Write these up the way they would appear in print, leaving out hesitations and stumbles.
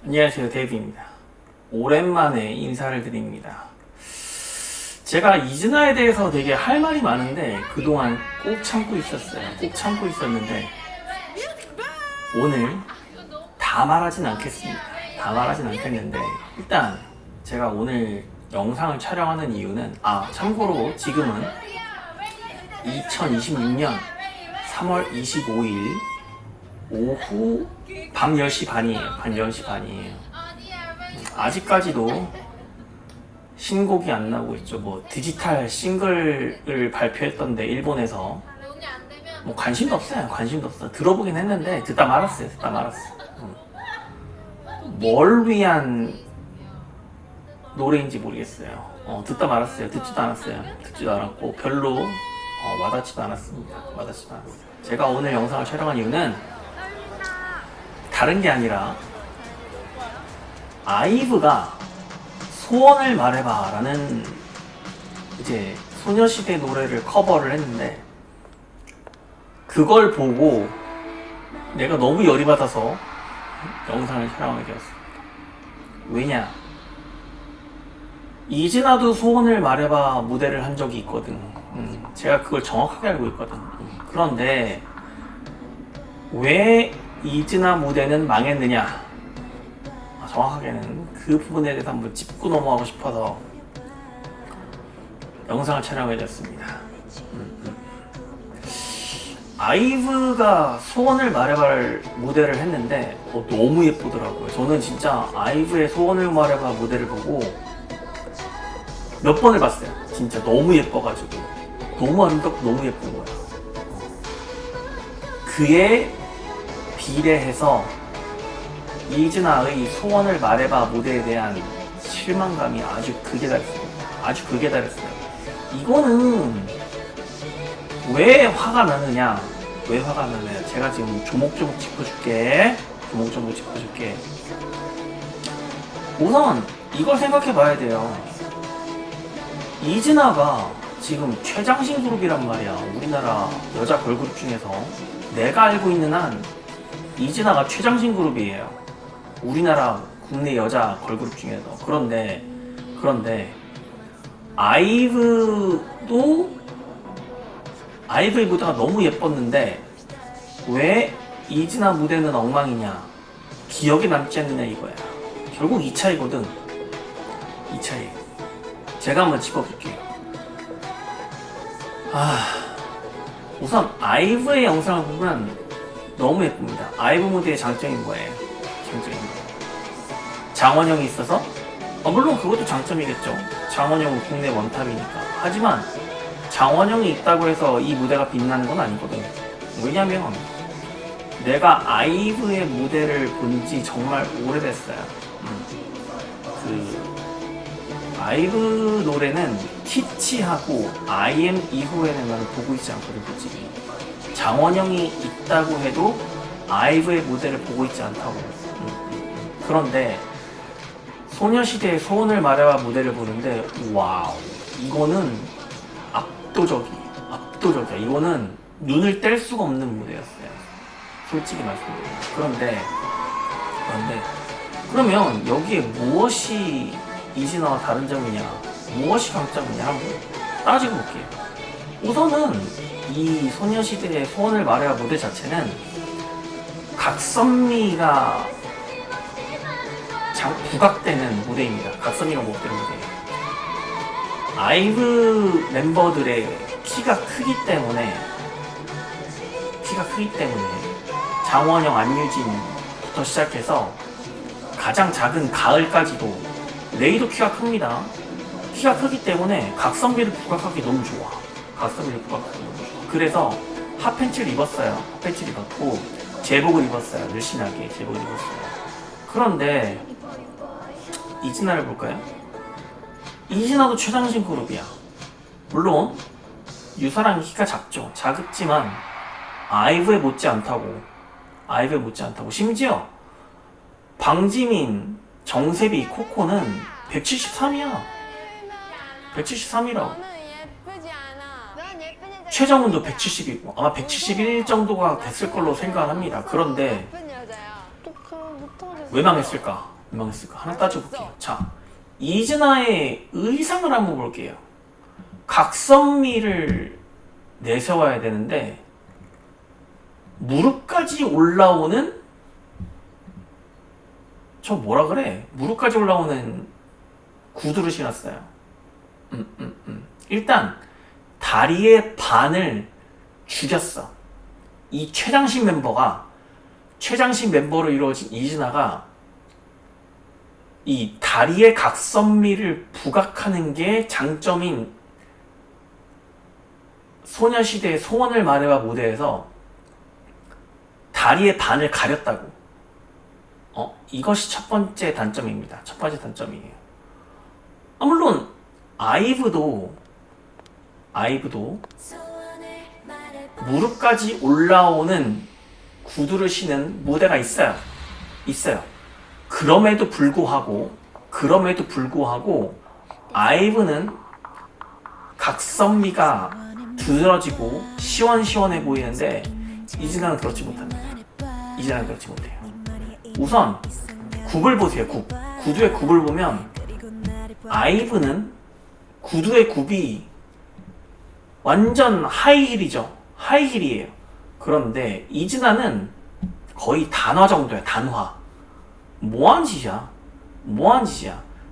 안녕하세요, 데이비입니다. 오랜만에 인사를 드립니다. 제가 이즈나에 대해서 되게 할 말이 많은데 그동안 꼭 참고 있었어요. 꼭 참고 있었는데 오늘 다 말하진 않겠습니다. 다 말하진 않겠는데 일단 제가 오늘 영상을 촬영하는 이유는 참고로 지금은 2026년 3월 25일 오후 밤 10시 반이에요. 밤 10시 반이에요. 아직까지도 신곡이 안 나오고 있죠. 뭐 디지털 싱글을 발표했던데 일본에서 뭐 관심도 없어요. 관심도 없어. 들어보긴 했는데 듣다 말았어요. 듣다 말았어. 뭘 위한 노래인지 모르겠어요. 듣다 말았어요. 듣지도 않았어요. 듣지도 않았고 별로 와닿지도 않았습니다. 와닿지도 않았어요. 제가 오늘 영상을 촬영한 이유는 다른 게 아니라 아이브가 소원을 말해봐 라는 이제 소녀시대 노래를 커버를 했는데 그걸 보고 내가 너무 열이 받아서 영상을 촬영하게 되었습니다. 왜냐? 이즈나도 소원을 말해봐 무대를 한 적이 있거든. 제가 그걸 정확하게 알고 있거든. 그런데 왜 이즈나 무대는 망했느냐? 정확하게는 그 부분에 대해서 한번 짚고 넘어가고 싶어서 영상을 촬영하게 됐습니다. 아이브가 소원을 말해봐를 무대를 했는데 너무 예쁘더라고요. 저는 진짜 아이브의 소원을 말해봐 무대를 보고 몇 번을 봤어요. 진짜 너무 예뻐가지고 너무 아름답고 너무 예쁜 거예요. 그에 비례해서 이즈나의 소원을 말해봐 무대에 대한 실망감이 아주 극에 달했습니다. 아주 극에 달했어요. 이거는 왜 화가 나느냐? 왜 화가 나느냐? 제가 지금 조목조목 짚어줄게. 조목조목 짚어줄게. 우선 이걸 생각해 봐야 돼요. 이즈나가 지금 최장신 그룹이란 말이야. 우리나라 여자 걸그룹 중에서 내가 알고 있는 한 이즈나가 최장신 그룹이에요. 우리나라 국내 여자 걸그룹 중에서. 그런데 아이브의 무대가 너무 예뻤는데 왜 이즈나 무대는 엉망이냐? 기억에 남지 않느냐 이거야. 결국 이 차이거든. 이 차이. 제가 한번 짚어볼게요. 우선 아이브의 영상을 보면 너무 예쁩니다. 아이브 무대의 장점이 뭐예요? 장원영이 있어서? 물론 그것도 장점이겠죠. 장원영은 국내 원탑이니까. 하지만 장원영이 있다고 해서 이 무대가 빛나는 건 아니거든. 왜냐면 내가 아이브의 무대를 본 지 정말 오래됐어요. 아이브 노래는 키치하고 IM 이후에는 나는 보고 있지 않거든, 솔직히. 장원영이 있다고 해도 아이브의 무대를 보고 있지 않다고. 그런데 소녀시대의 소원을 말해봐 무대를 보는데 와우, 이거는 압도적이야. 이거는 눈을 뗄 수가 없는 무대였어요. 솔직히 말씀드립니다. 그러면 여기에 무엇이 이즈나와 다른 점이냐, 무엇이 강점이냐 한번 따지고 볼게요. 우선은 이 소녀시대의 소원을 말해봐 무대 자체는 각선미가 부각되는 무대입니다. 각선미가 부각되는 무대예요. 아이브 멤버들의 키가 크기 때문에 장원영, 안유진부터 시작해서 가장 작은 가을까지도 레이도 키가 큽니다. 키가 크기 때문에 각선미를 부각하기 너무 좋아. 그래서 핫팬츠를 입었어요. 핫팬츠를 입었고 제복을 입었어요. 늘씬하게 제복을 입었어요. 그런데 이즈나를 볼까요? 이즈나도 최장신 그룹이야. 물론 유사랑 키가 작지만 아이브에 못지 않다고. 심지어 방지민, 정세비, 코코는 173이야. 173이라고. 최정훈도 170이고 아마 171 정도가 됐을 걸로 생각합니다. 그런데 왜 망했을까? 왜 망했을까? 하나 따져볼게요. 자, 이즈나의 의상을 한번 볼게요. 각선미를 내세워야 되는데 무릎까지 올라오는 저 뭐라 그래? 무릎까지 올라오는 구두를 신었어요. 일단 다리의 반을 죽였어. 이 최장신 멤버로 이루어진 이즈나가 이 다리의 각선미를 부각하는 게 장점인 소녀시대의 소원을 말해봐 무대에서 다리의 반을 가렸다고. 이것이 첫 번째 단점입니다. 첫 번째 단점이에요. 물론 아이브도 무릎까지 올라오는 구두를 신은 무대가 있어요. 그럼에도 불구하고 아이브는 각선미가 두드러지고 시원시원해 보이는데 이즈나는 그렇지 못합니다. 이즈나는 그렇지 못해요. 우선 굽을 보세요. 구두의 굽을 보면 아이브는 구두의 굽이 완전 하이힐이죠. 하이힐이에요. 그런데 이즈나는 거의 단화 정도야. 단화. 뭐하는 짓이야.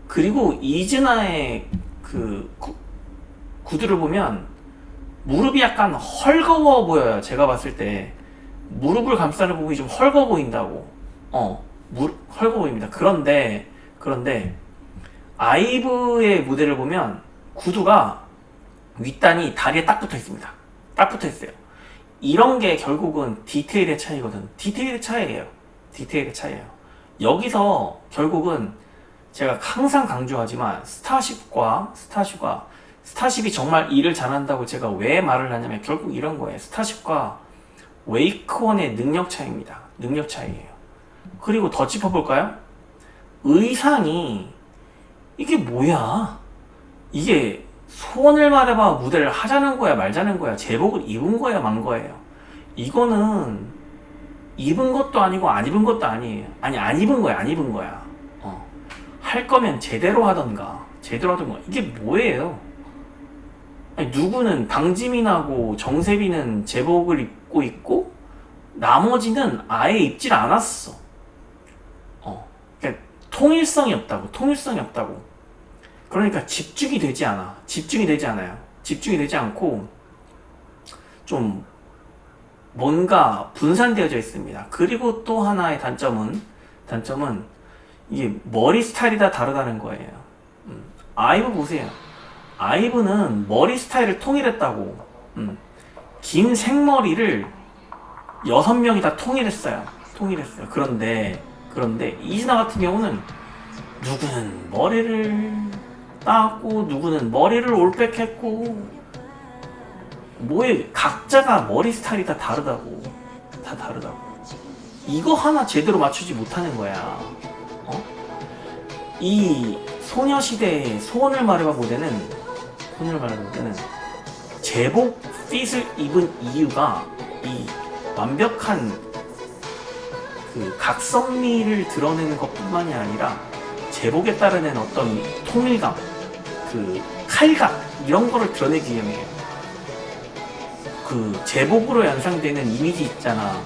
그리고 이즈나의 그 구두를 보면 무릎이 약간 헐거워 보여요. 제가 봤을 때 무릎을 감싸는 부분이 좀 헐거워 보인다고. 헐거워 보입니다. 그런데 아이브의 무대를 보면 구두가 윗단이 다리에 딱 붙어 있습니다. 딱 붙어 있어요. 이런 게 결국은 디테일의 차이거든. 디테일의 차이예요. 여기서 결국은 제가 항상 강조하지만 스타쉽이 정말 일을 잘한다고 제가 왜 말을 하냐면 결국 이런 거예요. 스타쉽과 웨이크원의 능력 차이입니다. 능력 차이예요. 그리고 더 짚어볼까요? 의상이 이게 뭐야? 이게 소원을 말해봐 무대를 하자는 거야 말자는 거야? 제복을 입은 거야 만 거예요? 이거는 입은 것도 아니고 안 입은 것도 아니에요. 아니 안 입은 거야. 할 거면 제대로 하던가. 이게 뭐예요? 아니, 누구는 방지민하고 정세빈은 제복을 입고 있고 나머지는 아예 입질 않았어. 그러니까 통일성이 없다고. 그러니까 집중이 되지 않아요. 집중이 되지 않고 좀 뭔가 분산되어져 있습니다. 그리고 또 하나의 단점은 이게 머리 스타일이 다 다르다는 거예요. 아이브 보세요. 아이브는 머리 스타일을 통일했다고. 긴 생머리를 6명이 다 통일했어요. 그런데 이즈나 같은 경우는 누구는 머리를 따고 누구는 머리를 올백했고 뭐에 각자가 머리 스타일이 다 다르다고. 이거 하나 제대로 맞추지 못하는 거야. 이 소녀시대의 소원을 말해봐 무대는 제복 핏을 입은 이유가 이 완벽한 그 각선미를 드러내는 것뿐만이 아니라 제복에 따르는 어떤 통일감, 그 칼각 이런 거를 드러내기 위함이에요. 그 제복으로 연상되는 이미지 있잖아.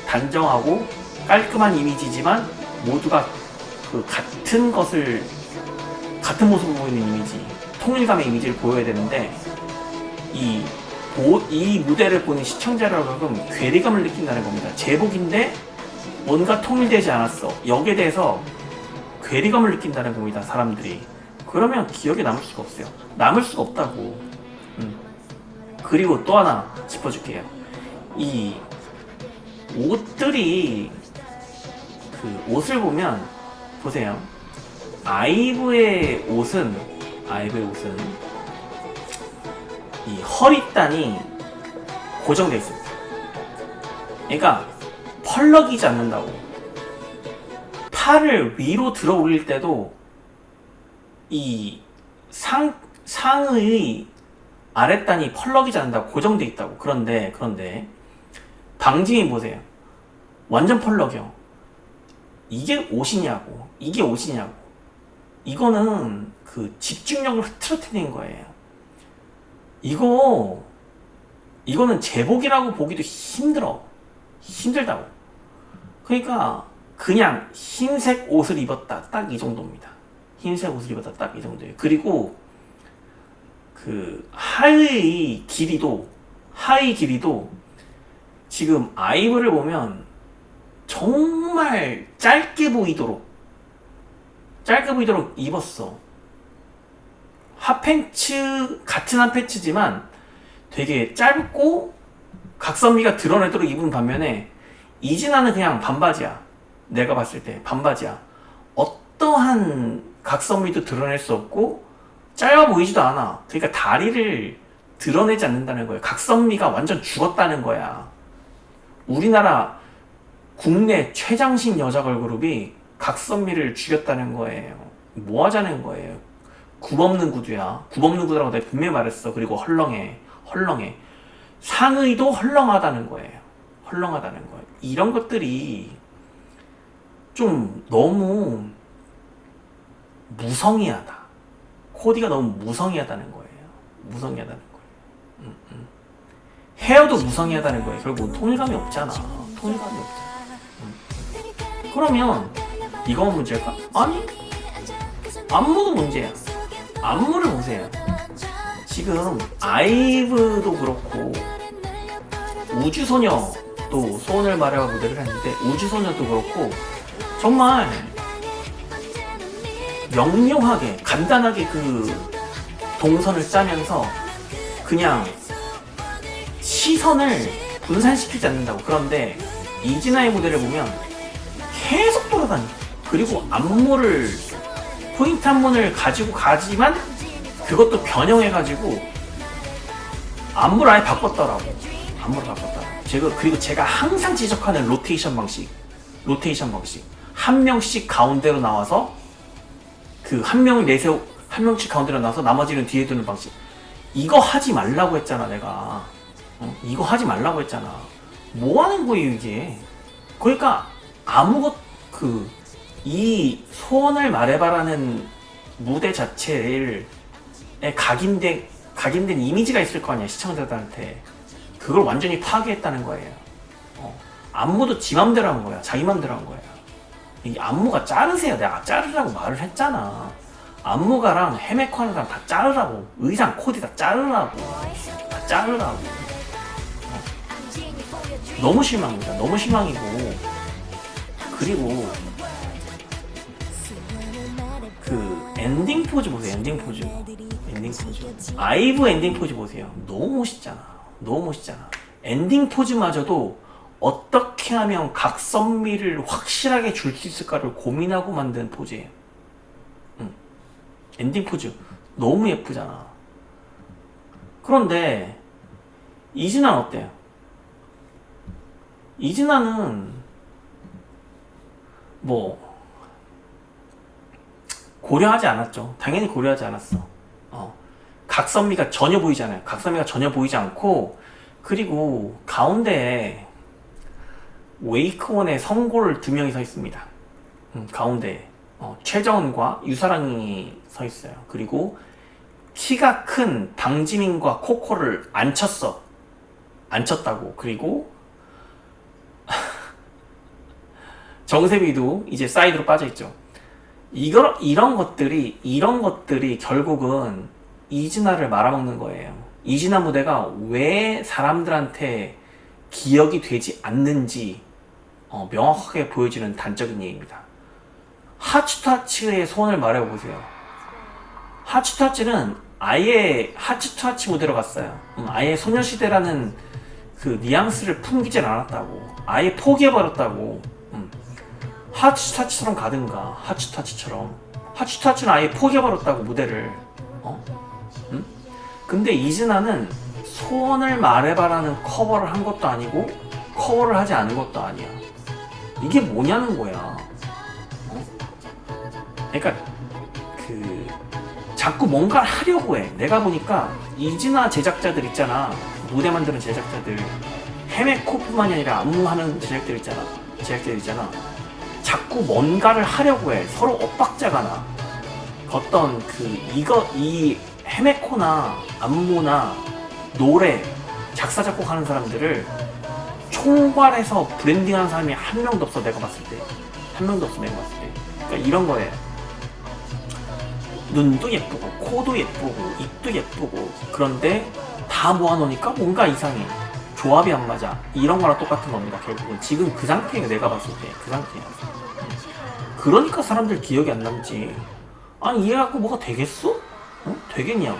단정하고 깔끔한 이미지지만 모두가 그 같은 모습을 보이는 이미지, 통일감의 이미지를 보여야 되는데 이 무대를 보는 시청자라면 괴리감을 느낀다는 겁니다. 제복인데 뭔가 통일되지 않았어. 여기에 대해서 괴리감을 느낀다는 겁니다. 사람들이. 그러면 기억에 남을 수가 없어요. 남을 수가 없다고. 그리고 또 하나 짚어줄게요. 이 옷들이 그 옷을 보면 보세요. 아이브의 옷은 이 허리단이 고정되어 있습니다. 그러니까 펄럭이지 않는다고. 팔을 위로 들어 올릴 때도 이 상의 아랫단이 펄럭이지 않는다고 고정되어 있다고. 그런데 방지민 보세요. 완전 펄럭이요. 이게 옷이냐고. 이게 옷이냐고. 이거는 그 집중력을 흐트러뜨리는 거예요. 이거는 제복이라고 보기도 힘들다고. 그러니까 그냥 흰색 옷을 입었다, 딱 이 정도입니다. 흰색 옷을 입었다, 딱 이 정도예요. 그리고 그 하의 길이도 지금 아이브를 보면 정말 짧게 보이도록 입었어. 같은 핫팬츠지만 되게 짧고 각선미가 드러내도록 입은 반면에 이진아는 그냥 반바지야. 내가 봤을 때 반바지야. 어떠한 각선미도 드러낼 수 없고 짧아 보이지도 않아. 그러니까 다리를 드러내지 않는다는 거예요. 각선미가 완전 죽었다는 거야. 우리나라 국내 최장신 여자 걸그룹이 각선미를 죽였다는 거예요. 뭐 하자는 거예요. 굽 없는 구두야. 굽 없는 구두라고 내가 분명히 말했어. 그리고 헐렁해. 상의도 헐렁하다는 거예요. 이런 것들이 좀 너무 무성의하다. 코디가 너무 무성의하다는 거예요. 헤어도 무성의하다는 거예요. 결국 통일감이 없잖아. 그러면 이건 문제일까? 아니, 안무도 문제야. 안무를 보세요. 지금 아이브도 그렇고 우주소녀도 소원을 말해봐 무대를 했는데 우주소녀도 그렇고 정말 명료하게 간단하게 그 동선을 짜면서 그냥 시선을 분산시키지 않는다고. 그런데 이진아의 무대를 보면 계속 돌아다니. 그리고 안무를 포인트 한 번을 가지고 가지만 그것도 변형해가지고 안무를 아예 바꿨더라고. 그리고 제가 항상 지적하는 로테이션 방식. 한 명씩 가운데로 나와서 그 한 명을 한 명씩 가운데로 나와서 나머지는 뒤에 두는 방식. 이거 하지 말라고 했잖아, 내가. 이거 하지 말라고 했잖아. 뭐 하는 거예요, 이게? 그러니까 이 소원을 말해봐라는 무대 자체를 각인된 이미지가 있을 거 아니야, 시청자들한테. 그걸 완전히 파괴했다는 거예요. 안무도 지 맘대로 한 거야. 자기 맘대로 한 거야. 이 안무가 자르세요. 내가 자르라고 말을 했잖아. 안무가랑 헤메코하느랑 다 자르라고. 의상, 코디 다 자르라고. 너무 실망입니다. 너무 실망이고. 그리고 그 엔딩 포즈 보세요. 아이브 엔딩 포즈 보세요. 너무 멋있잖아. 엔딩 포즈마저도 어떻게 하면 각선미를 확실하게 줄 수 있을까를 고민하고 만든 포즈예요. 엔딩 포즈 너무 예쁘잖아. 그런데 이진아는 어때요? 이진아는 뭐 고려하지 않았죠. 당연히 고려하지 않았어. 각선미가 전혀 보이잖아요. 각선미가 전혀 보이지 않고, 그리고 가운데에 웨이크원의 성골 2명이 서 있습니다. 가운데에 최정은과 유사랑이 서 있어요. 그리고 키가 큰 방지민과 코코를 앉혔다고. 그리고 정세비도 이제 사이드로 빠져있죠. 이런 것들이 결국은 이진아를 말아먹는 거예요. 이진아 무대가 왜 사람들한테 기억이 되지 않는지 명확하게 보여주는 단적인 예입니다. 하츠투하츠의 소원을 말해보세요. 하츠투하츠는 아예 하츠투하츠 무대로 갔어요. 아예 소녀시대라는 그 뉘앙스를 풍기질 않았다고. 아예 포기해버렸다고. 하츠투하츠처럼 가든가. 하츠투하츠는 아예 포기해버렸다고, 무대를. 근데 이진아는 소원을 말해봐라는 커버를 한 것도 아니고 커버를 하지 않은 것도 아니야. 이게 뭐냐는 거야. 그러니까 자꾸 뭔가를 하려고 해. 내가 보니까 이진아 제작자들 있잖아. 무대 만드는 제작자들, 헤메코뿐만이 아니라 안무하는 제작들 있잖아. 자꾸 뭔가를 하려고 해. 서로 엇박자가 나. 어떤 이 헤메코나 안무나 노래, 작사, 작곡하는 사람들을 총괄해서 브랜딩하는 사람이 한 명도 없어, 내가 봤을 때. 한 명도 없어, 내가 봤을 때. 그러니까 이런 거예요. 눈도 예쁘고, 코도 예쁘고, 입도 예쁘고, 그런데 다 모아놓으니까 뭔가 이상해. 조합이 안 맞아. 이런 거랑 똑같은 겁니다, 결국은. 지금 그 상태예요, 내가 봤을 때. 그 상태야. 그러니까 사람들 기억이 안 남지. 아니, 얘 갖고 뭐가 되겠어? 어? 되겠냐고.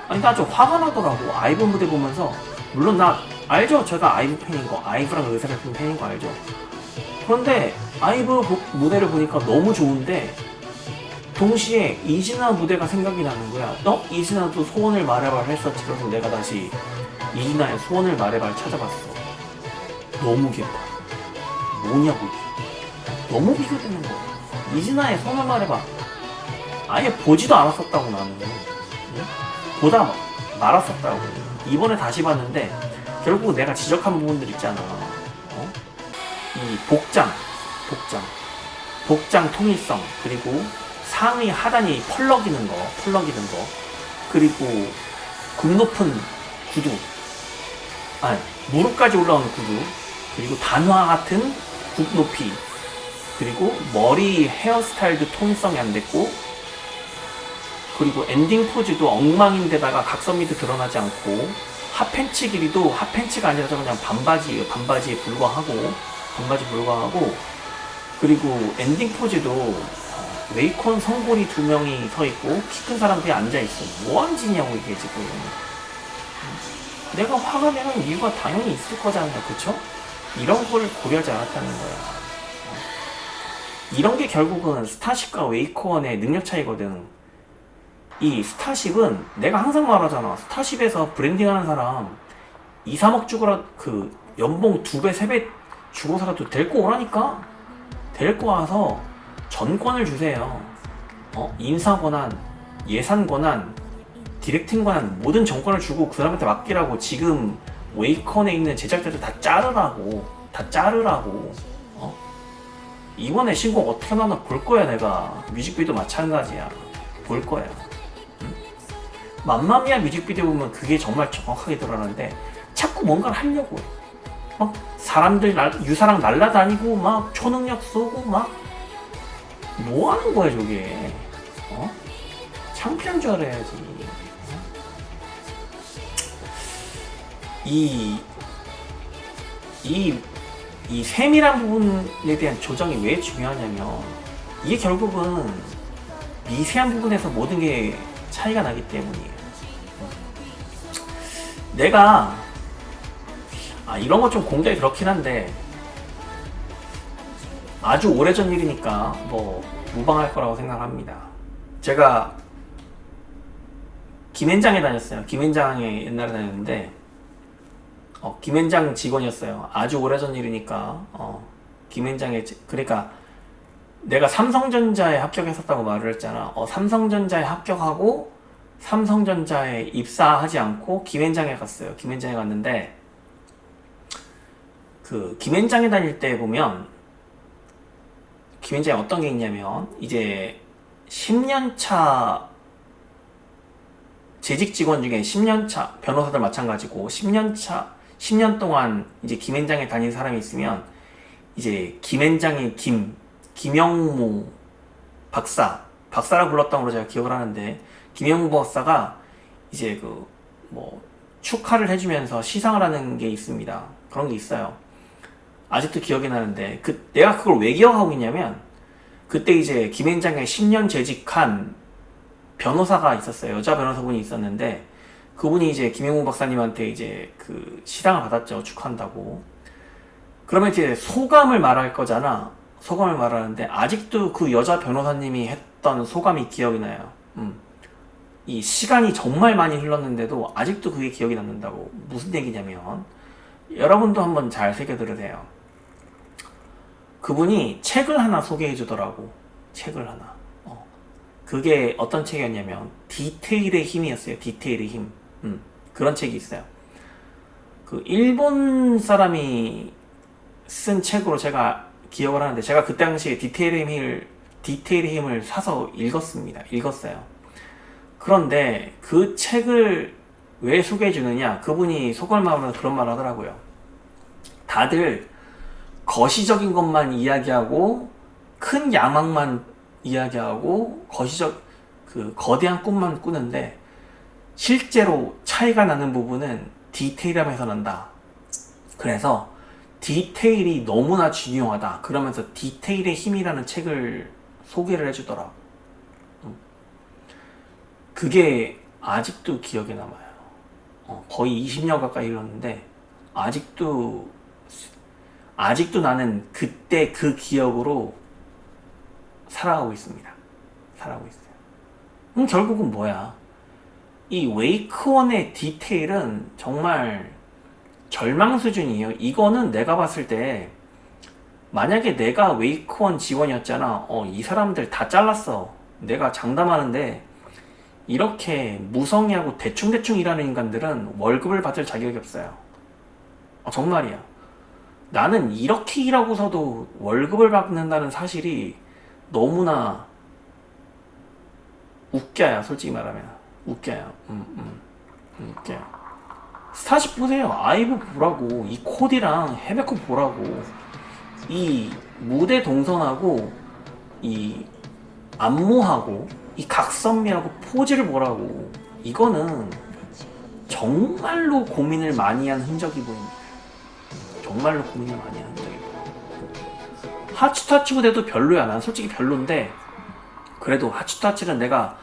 아니, 나 좀 화가 나더라고. 아이브 무대 보면서. 물론 나 알죠? 제가 아이브 팬인 거. 아이브랑 의사같은 팬인 거 알죠? 그런데 아이브 무대를 보니까 너무 좋은데 동시에 이진아 무대가 생각이 나는 거야. 이진아도 소원을 말해봐 했었지. 그래서 내가 다시 이진아의 소원을 말해봐를 찾아봤어. 너무 길다. 뭐냐고 이게. 너무 비교되는 거야. 이진아의 소원을 말해봐. 아예 보지도 않았었다고 나는. 응? 보다 말았었다고. 이번에 다시 봤는데 결국 내가 지적한 부분들 있잖아. 이 복장 통일성, 그리고 상의 하단이 펄럭이는 거, 그리고 굽 높은 구두, 무릎까지 올라오는 구두, 그리고 단화 같은 굽 높이, 그리고 머리 헤어스타일도 통일성이 안 됐고, 그리고 엔딩 포즈도 엉망인데다가 각선 밑에 드러나지 않고, 핫팬츠 길이도 핫팬츠가 아니라 그냥 반바지에 불과하고, 그리고 엔딩 포즈도 웨이콘 성골이 2명이 서 있고 키 큰 사람들이 앉아 있어. 뭐하는 짓이냐고 이게 지금. 내가 화가 나는 이유가 당연히 있을 거잖아요, 그쵸? 이런 걸 고려하지 않았다는 거야. 이런 게 결국은 스타쉽과 웨이콘의 능력 차이거든. 이 스타쉽은 내가 항상 말하잖아. 스타쉽에서 브랜딩하는 사람 2, 3억 주고라 연봉 2배, 3배 주고서라도 데리고 오라니까. 데리고 와서 전권을 주세요. 인사 권한, 예산 권한, 디렉팅 권한, 모든 전권을 주고 그 사람한테 맡기라고. 지금 웨이컨에 있는 제작자들 다 자르라고. 이번에 신곡 어떻게 나오나 볼 거야. 내가 뮤직비디오 마찬가지야. 볼 거야. 맘마미아 뮤직비디오 보면 그게 정말 정확하게 드러나는데 자꾸 뭔가를 하려고 해. 막 사람들 유사랑 날라다니고 막 초능력 쏘고 막 뭐 하는 거야 저게. 창피한 줄 알아야지. 이 세밀한 부분에 대한 조정이 왜 중요하냐면 이게 결국은 미세한 부분에서 모든 게 차이가 나기 때문이에요. 내가 이런 거 좀 공작이 그렇긴 한데 아주 오래전 일이니까 뭐 무방할 거라고 생각합니다. 제가 김앤장에 다녔어요. 김앤장에 옛날에 다녔는데 김앤장 직원이었어요. 아주 오래전 일이니까 김앤장에, 그러니까 내가 삼성전자에 합격했었다고 말을 했잖아. 삼성전자에 합격하고 삼성전자에 입사하지 않고 김앤장에 갔어요. 김앤장에 갔는데 김앤장에 다닐 때 보면 김앤장에 어떤 게 있냐면 이제 10년차 재직 직원 중에 10년차 변호사들 마찬가지고 10년 동안 이제 김앤장에 다닌 사람이 있으면 이제 김앤장의 김영무 박사라 불렀던 걸로 제가 기억을 하는데, 김영무 박사가 이제 축하를 해주면서 시상을 하는 게 있습니다. 그런 게 있어요. 아직도 기억이 나는데 내가 그걸 왜 기억하고 있냐면 그때 이제 김앤장에 10년 재직한 변호사가 있었어요. 여자 변호사분이 있었는데 그분이 이제 김영무 박사님한테 이제 시상을 받았죠. 축하한다고. 그러면 이제 소감을 말할 거잖아. 소감을 말하는데 아직도 그 여자 변호사님이 했던 소감이 기억이 나요. 이 시간이 정말 많이 흘렀는데도 아직도 그게 기억이 남는다고. 무슨 얘기냐면 여러분도 한번 잘 새겨 들으세요. 그분이 책을 하나 소개해 주더라고. 책을 하나. 그게 어떤 책이었냐면 디테일의 힘이었어요. 디테일의 힘. 그런 책이 있어요. 일본 사람이 쓴 책으로 제가 기억을 하는데 제가 그때 당시에 디테일의 힘을 사서 읽었어요. 그런데 그 책을 왜 소개해 주느냐? 그분이 속얼마으로 그런 말 하더라고요. 다들 거시적인 것만 이야기하고 큰 야망만 이야기하고 그 거대한 꿈만 꾸는데 실제로 차이가 나는 부분은 디테일함에서 난다. 그래서 디테일이 너무나 중요하다. 그러면서 디테일의 힘이라는 책을 소개를 해주더라. 그게 아직도 기억에 남아요. 거의 20년 가까이 흘렀는데 아직도 나는 그때 그 기억으로 살아가고 있습니다. 살아가고 있어요. 그럼 결국은 뭐야? 이 웨이크원의 디테일은 정말 절망 수준이에요. 이거는 내가 봤을 때 만약에 내가 웨이크원 직원이었잖아. 이 사람들 다 잘랐어. 내가 장담하는데 이렇게 무성의하고 대충대충 일하는 인간들은 월급을 받을 자격이 없어요. 정말이야. 나는 이렇게 일하고서도 월급을 받는다는 사실이 너무나 웃겨요. 솔직히 말하면 웃겨요. 웃겨요. 스타쉽 보세요. 아이브 보라고. 이 코디랑 헤베코 보라고. 이 무대 동선하고 이 안무하고 이 각선미하고 포즈를 보라고. 이거는 정말로 고민을 많이 한 흔적이 보입니다. 정말로 고민을 많이 한 흔적이 보여요. 하츠타치 무대도 별로야. 난 솔직히 별론데 그래도 하츠타치는 내가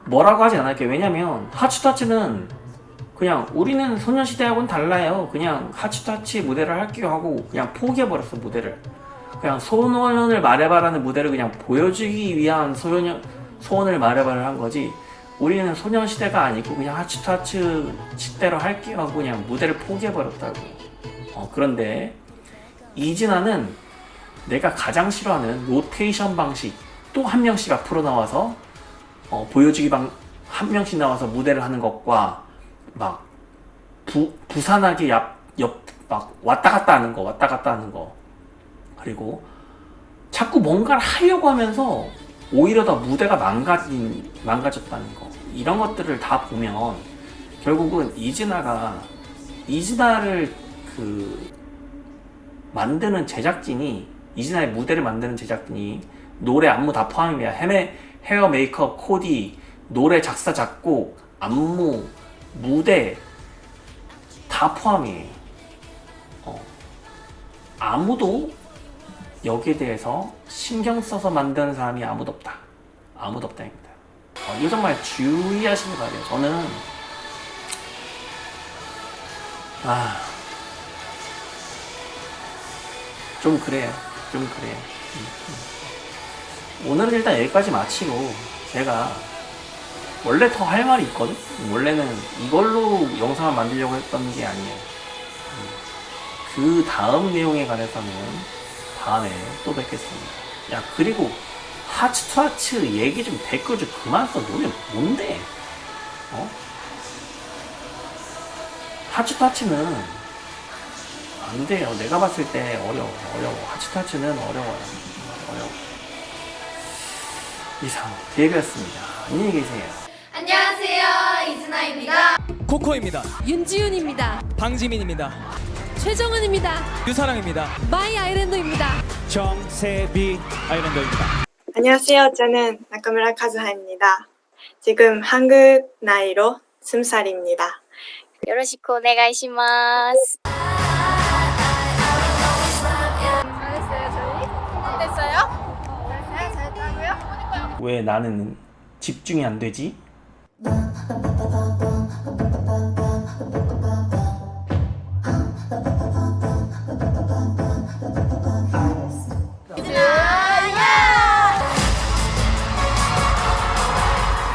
뭐라고 하진 않을게. 왜냐면 하츠타치는 그냥 우리는 소녀시대하고는 달라요. 그냥 하츠타치 무대를 할게요 하고 그냥 포기해버렸어. 무대를 그냥 소원을 말해봐라는 무대를 그냥 보여주기 위한 소원을 말해봐를 한 거지. 우리는 소녀시대가 아니고 그냥 하츠타치 식대로 할게요 하고 그냥 무대를 포기해버렸다고. 그런데 이진아는 내가 가장 싫어하는 로테이션 방식. 또 한 명씩 앞으로 나와서 보여주기 한 명씩 나와서 무대를 하는 것과 막 부산하게 막 왔다 갔다 하는 거 그리고 자꾸 뭔가를 하려고 하면서 오히려 더 무대가 망가졌다는 거. 이런 것들을 다 보면 결국은 이진아를 만드는 제작진이, 이진아의 무대를 만드는 제작진이 노래 안무 다 포함이야. 헤어 메이크업 코디 노래 작사 작곡 안무 무대 다 포함이에요. 아무도 여기에 대해서 신경 써서 만드는 사람이 아무도 없다입니다. 이거 정말 주의하시길 바래요. 저는 좀 그래요. 오늘은 일단 여기까지 마치고 제가 원래 더 할 말이 있거든? 원래는 이걸로 영상을 만들려고 했던 게 아니에요. 그 다음 내용에 관해서는 다음에 또 뵙겠습니다. 야, 그리고 하츠투하츠 얘기 좀 댓글 좀 그만 써. 너네 뭔데? 하츠투하츠는 안 돼요. 내가 봤을 때 어려워. 하츠투하츠는 어려워요. 이상 데뷔였습니다. 안녕히 계세요. 안녕하세요, 이진아입니다. 코코입니다. 윤지윤입니다. 방지민입니다. 최정은입니다. 유사랑입니다. 마이 아일랜드입니다. 정세비 아일랜더입니다. 안녕하세요. 저는 나카무라 카즈하입니다. 지금 한국 나이로 20살입니다. 요로시쿠 오네가이시마스. 왜 나는 집중이 안 되지?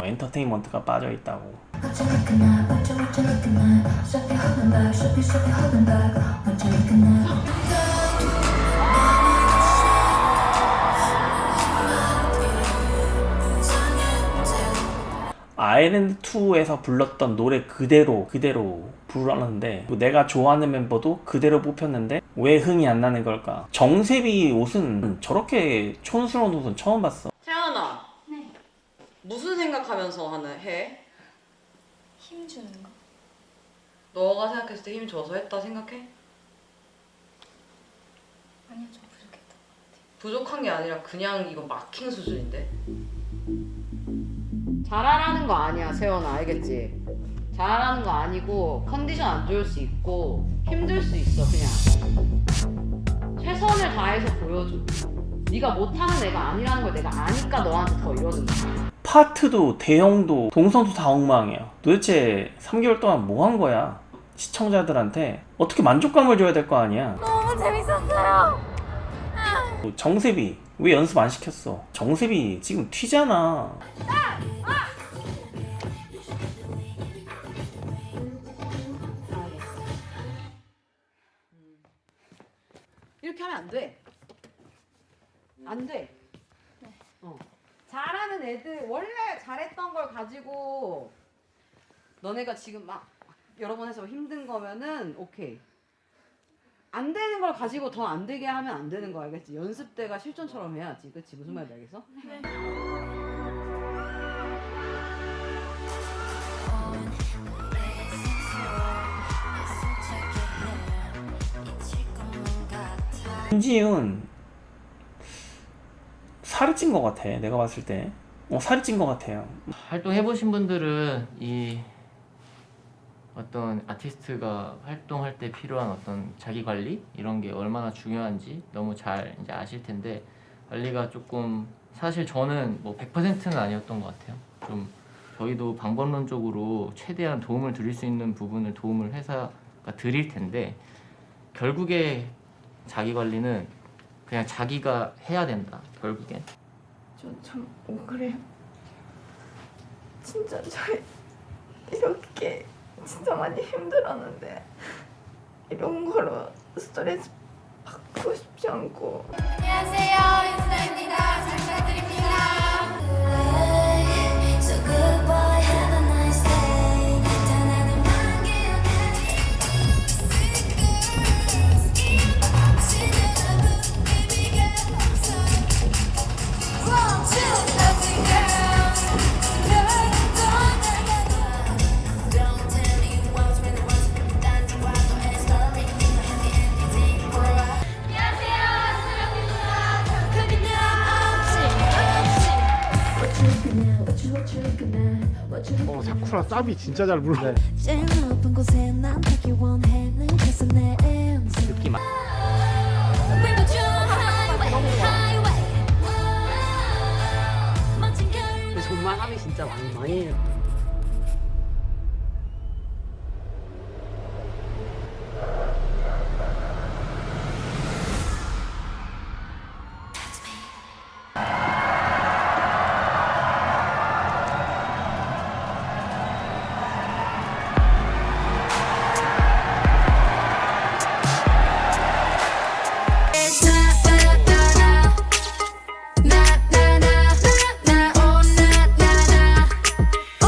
엔터테인먼트가 빠져있다고. 아일랜드 2에서 불렀던 노래 그대로 불렀는데 내가 좋아하는 멤버도 그대로 뽑혔는데 왜 흥이 안 나는 걸까? 정세비 옷은 저렇게 촌스러운 옷은 처음 봤어. 태연아. 무슨 생각하면서 해? 힘 주는 거. 너가 생각했을 때 힘 줘서 했다 생각해? 아니요, 좀 부족했다. 부족한 게 아니라 그냥 이거 마킹 수준인데? 잘하라는 거 아니야, 세연아. 알겠지? 잘하는 거 아니고 컨디션 안 좋을 수 있고 힘들 수 있어. 그냥 최선을 다해서 보여줘. 네가 못하는 애가 아니라는 걸 내가 아니까 너한테 더 이러는 거야. 파트도 대형도 동선도 다 엉망이야. 도대체 3개월 동안 뭐 한 거야? 시청자들한테 어떻게 만족감을 줘야 될 거 아니야. 너무 재밌었어요. 정세비 왜 연습 안 시켰어? 정세비 지금 튀잖아. 이렇게 하면 안 돼. 안 돼. 잘하는 애들 원래 잘했던 걸 가지고 너네가 지금 막 여러 번 해서 힘든 거면은 오케이. 안 되는 걸 가지고 더 안 되게 하면 안 되는 거 알겠지? 연습 때가 실전처럼 해야지. 그치? 무슨 말인지 알겠어? 김지훈 살이 찐 것 같아. 내가 봤을 때 살이 찐 것 같아요. 활동해보신 분들은 이 어떤 아티스트가 활동할 때 필요한 어떤 자기 관리 이런 게 얼마나 중요한지 너무 잘 이제 아실 텐데 관리가 조금 사실 저는 뭐 100%는 아니었던 것 같아요. 좀 저희도 방법론적으로 최대한 도움을 드릴 수 있는 부분을 도움을 회사가 드릴 텐데 결국에 자기 관리는 그냥 자기가 해야 된다. 결국엔. 전 참 억울해요. 진짜 저 이렇게 진짜 많이 힘들었는데 이런 거로 스트레스 받고 싶지 않고. 안녕하세요, 이진아입니다. 잘 부탁드립니다. So goodbye, have a nice day. 단 하나만 기억해. One, two, nothing else. Don't tell me what's really what's 난 좋아도 any story. Happy ending for us. 안녕하세요, 사쿠라 쌉이 진짜 잘 불러. 제일 높은 곳에 난 닿기 원해 늘 그래서 내 인생 느낌 정말 함이 진짜 많이 해요. 오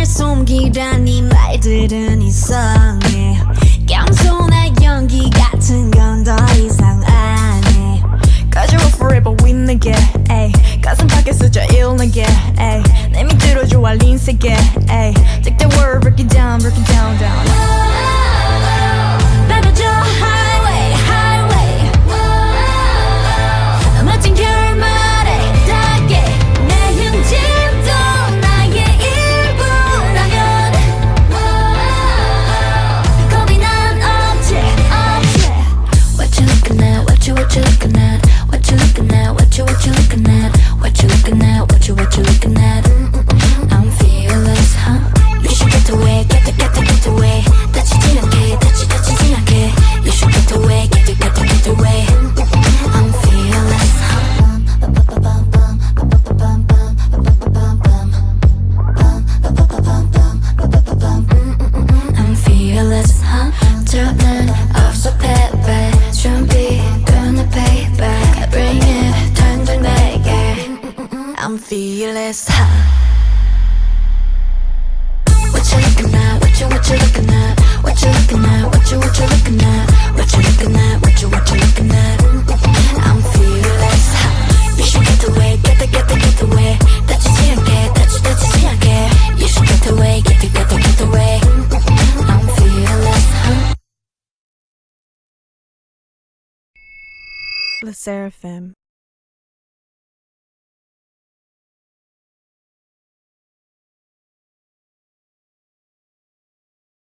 날 숨기란 네 말들은 이상해 겸손한 연기 같은 건 더 이상 안 해 Cause you're forever with 내게 가슴 밖에서 제일 내게 내 밑으로 좋아 린세게 Take the word, break it down, down 밟아줘 highway, highway 멋진 결말에 닿게 내 흔적도 나의 일부라면 겁이 난 없지 What you looking at, what you looking at What you looking at, what you looking at What you looking at, what you looking at I'm fearless, huh? You should get away, get away 다치지 않게, 다치지 않게 You should get away, get away I'm fearless, I'm fearless, huh? 저는 없어 패배 준비 끊어 payback Bring it, 던져 내게 I'm fearless, huh? What you looking at, what you looking at What you looking at, what you looking at What you looking at, what you looking at I'm fearless, huh? You should get away, get away 다치지 않게, 다치지 않게 You should get away, get away I'm fearless, huh? The Seraphim.